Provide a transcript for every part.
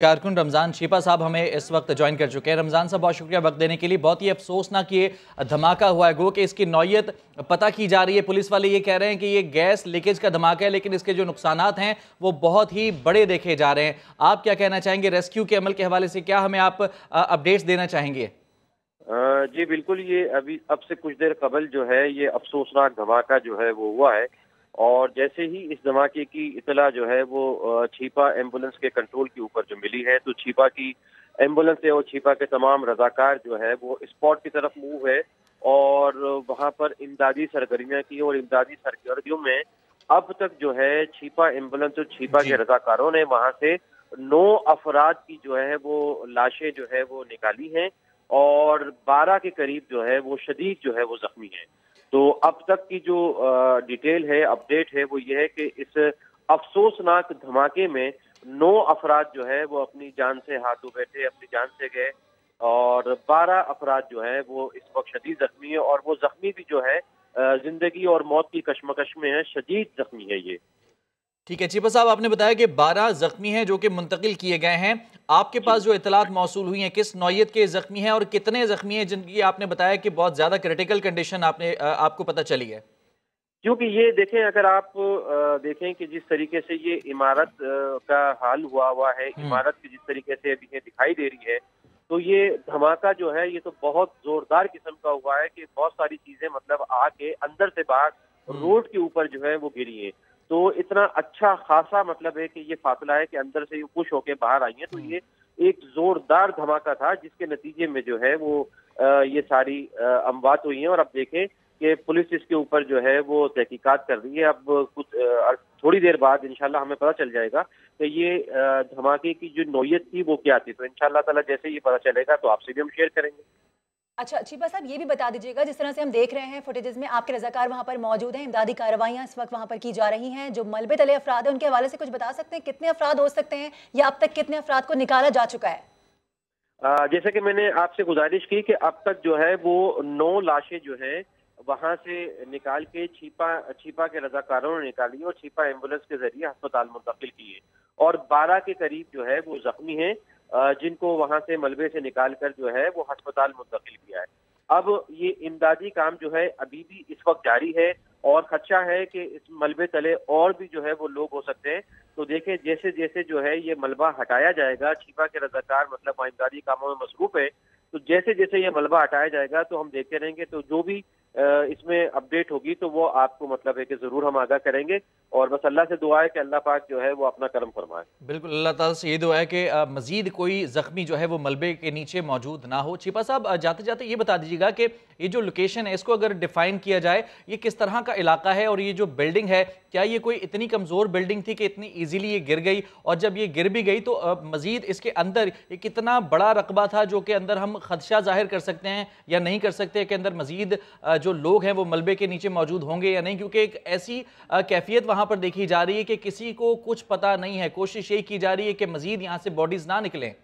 कारकुन रमज़ान छीपा साहब हमें इस वक्त ज्वाइन कर चुके हैं। रमज़ान साहब बहुत शुक्रिया वक्त देने के लिए। बहुत ही अफसोसनाक ये धमाका हुआ है, गो कि इसकी नौयत पता की जा रही है। पुलिस वाले ये कह रहे हैं कि ये गैस लीकेज का धमाका है, लेकिन इसके जो नुकसानात हैं वो बहुत ही बड़े देखे जा रहे हैं। आप क्या कहना चाहेंगे? रेस्क्यू के अमल के हवाले से क्या हमें आप अपडेट्स देना चाहेंगे? जी बिल्कुल, ये अभी अब से कुछ देर कबल जो है ये अफसोसनाक धमाका जो है वो हुआ है। और जैसे ही इस धमाके की इतला जो है वो छीपा एम्बुलेंस के कंट्रोल के ऊपर जो मिली है, तो छीपा की एम्बुलेंस है और छीपा के तमाम रजाकार जो है वो स्पॉट की तरफ मूव है और वहां पर इमदादी सरगर्मियां की। और इमदादी सरगर्मियों में अब तक जो है छीपा एम्बुलेंस और छीपा के रजाकारों ने वहां से 9 अफराद की जो है वो लाशें जो है वो निकाली हैं और 12 के करीब जो है वो शदीद जो है वो जख्मी है। तो अब तक की जो डिटेल है, अपडेट है, वो ये है कि इस अफसोसनाक धमाके में 9 अफराद जो है वो अपनी जान से हाथ धो बैठे, अपनी जान से गए और 12 अफराद जो है वो इस वक्त शदीद जख्मी है। और वो जख्मी भी जो है जिंदगी और मौत की कशमकश में है, शदीद जख्मी है ये। ठीक है चीपा साहब, आपने बताया कि 12 जख्मी हैं जो कि मुंतकिल किए गए हैं। आपके पास जो इतलात मौसूल हुई हैं, किस नौयत के जख्मी हैं और कितने जख्मी हैं जिनकी आपने बताया कि बहुत ज्यादा क्रिटिकल कंडीशन आपको पता चली है? क्योंकि ये देखें, अगर आप देखें कि जिस तरीके से ये इमारत का हाल हुआ है, इमारत की जिस तरीके से अभी ये दिखाई दे रही है, तो ये धमाका जो है ये तो बहुत जोरदार किस्म का हुआ है कि बहुत सारी चीजें मतलब आके अंदर से बाहर रोड के ऊपर जो है वो गिरी है। तो इतना अच्छा खासा मतलब है कि ये फासला है कि अंदर से ये खुश होके बाहर आई है। तो ये एक जोरदार धमाका था जिसके नतीजे में जो है वो ये सारी अमवात हुई हैं। और अब देखें कि पुलिस इसके ऊपर जो है वो तहकीकात कर रही है। अब कुछ थोड़ी देर बाद इंशाल्लाह हमें पता चल जाएगा कि ये धमाके की जो नौयत थी वो क्या थी। तो इंशाल्लाह ताला जैसे ये पता चलेगा तो आपसे भी हम शेयर करेंगे। अच्छा छीपा साहब, ये भी बता दीजिएगा, जिस तरह से हम देख रहे हैं फुटेजेस में आपके रजाकार वहां पर मौजूद हैं, इमदादी कार्रवाइयां इस वक्त वहां पर की जा रही हैं, जो मलबे तले अफराद हैं उनके हवाले से कुछ बता सकते हैं? कितने अफराद हो सकते हैं या अब तक कितने अफराद को निकाला जा चुका है? जैसे कि मैंने आपसे गुजारिश की कि अब तक जो है वो 9 लाशें जो है वहां से निकाल के छीपा के रजाकारों ने निकाली और छीपा एम्बुलेंस के जरिए अस्पताल मुंतकिल की है। और 12 के करीब जो है वो जख्मी हैं, जिनको वहां से मलबे से निकाल कर जो है वो अस्पताल मुंतकिल किया है। अब ये इमदादी काम जो है अभी भी इस वक्त जारी है और खदशा है कि इस मलबे तले और भी जो है वो लोग हो सकते हैं। तो देखें, जैसे जैसे जो है ये मलबा हटाया जाएगा, छीपा के रजाकार मतलब वहाँ इमदादी कामों में मसरूफ है, तो जैसे जैसे ये मलबा हटाया जाएगा तो हम देखते रहेंगे। तो जो भी इसमें अपडेट होगी तो वो आपको मतलब है कि जरूर हम आगाह करेंगे। और बस अल्लाह से दुआ है कि अल्लाह पाक जो है वो अपना करम फरमाए। बिल्कुल, अल्लाह ताला से ये दुआ है कि मजीद कोई जख्मी जो है वो मलबे के नीचे मौजूद ना हो। छीपा साहब, जाते जाते ये बता दीजिएगा कि ये जो लोकेशन है इसको अगर डिफाइन किया जाए, ये किस तरह का इलाका है और ये जो बिल्डिंग है क्या ये कोई इतनी कमजोर बिल्डिंग थी कि इतनी इजीली ये गिर गई? और जब ये गिर भी गई तो मजीद इसके अंदर ये कितना बड़ा रकबा था जो कि अंदर हम खदशा जाहिर कर सकते हैं या नहीं कर सकते कि अंदर मजीद जो लोग हैं वो मलबे के नीचे मौजूद होंगे या नहीं? क्योंकि एक ऐसी कैफियत वहां पर देखी जा रही है कि किसी को कुछ पता नहीं है। कोशिश यही की जा रही है कि मजीद यहाँ से बॉडीज ना निकलें।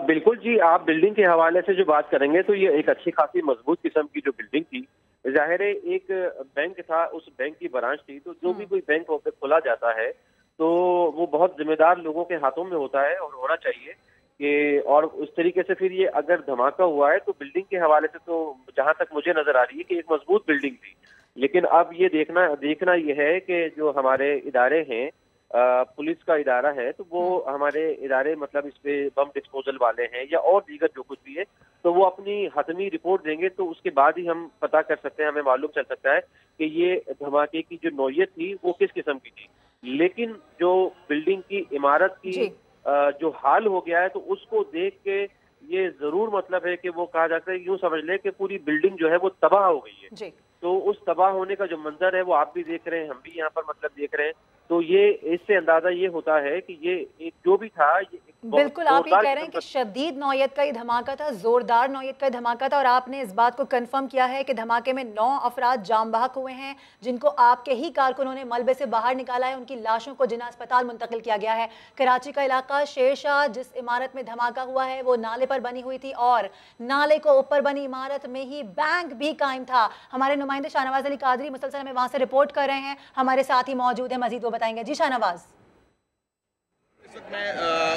बिल्कुल जी, आप बिल्डिंग के हवाले से जो बात करेंगे तो ये एक अच्छी खासी मजबूत किस्म की जो बिल्डिंग थी, जाहिर है एक बैंक था, उस बैंक की ब्रांच थी। तो जो भी कोई बैंक होकर खोला जाता है तो वो बहुत जिम्मेदार लोगों के हाथों में होता है और होना चाहिए कि। और उस तरीके से फिर ये अगर धमाका हुआ है तो बिल्डिंग के हवाले से तो जहां तक मुझे नजर आ रही है कि एक मजबूत बिल्डिंग थी। लेकिन अब ये देखना ये है कि जो हमारे इदारे हैं, पुलिस का इदारा है, तो वो हमारे इदारे मतलब इस पे बम डिस्पोजल वाले हैं या और दीगर जो कुछ भी है, तो वो अपनी हतमी रिपोर्ट देंगे। तो उसके बाद ही हम पता कर सकते हैं, हमें मालूम चल सकता है कि ये धमाके की जो नौयत थी वो किस किस्म की थी। लेकिन जो बिल्डिंग की इमारत की जो हाल हो गया है तो उसको देख के ये जरूर मतलब है कि वो कहा जाता है, यूं समझ ले कि पूरी बिल्डिंग जो है वो तबाह हो गई है। तो उस तबाह होने का जो मंजर है वो आप भी देख रहे हैं, हम भी यहाँ पर मतलब देख रहे हैं। तो ये इससे अंदाजा ये होता है कि ये एक जो भी था ये बिल्कुल, आप ये कह रहे हैं कि शदीद नौयत का ये धमाका था, जोरदार नौयत का धमाका था। और आपने इस बात को कंफर्म किया है कि धमाके में 9 अफराद जाम बहक हुए हैं, जिनको आपके ही कारकुनों ने मलबे से बाहर निकाला है। उनकी लाशों को जिन्ना अस्पताल मुंतकिल किया गया है। कराची का इलाका शेरशाह, जिस इमारत में धमाका हुआ है वो नाले पर बनी हुई थी और नाले को ऊपर बनी इमारत में ही बैंक भी कायम था। हमारे नुमाइंदे शाहनवाज अली कादरी मुसलसल हमें वहां से रिपोर्ट कर रहे हैं, हमारे साथ ही मौजूद है, मजीद वो बताएंगे। जी शाहनवाज। वक्त मैं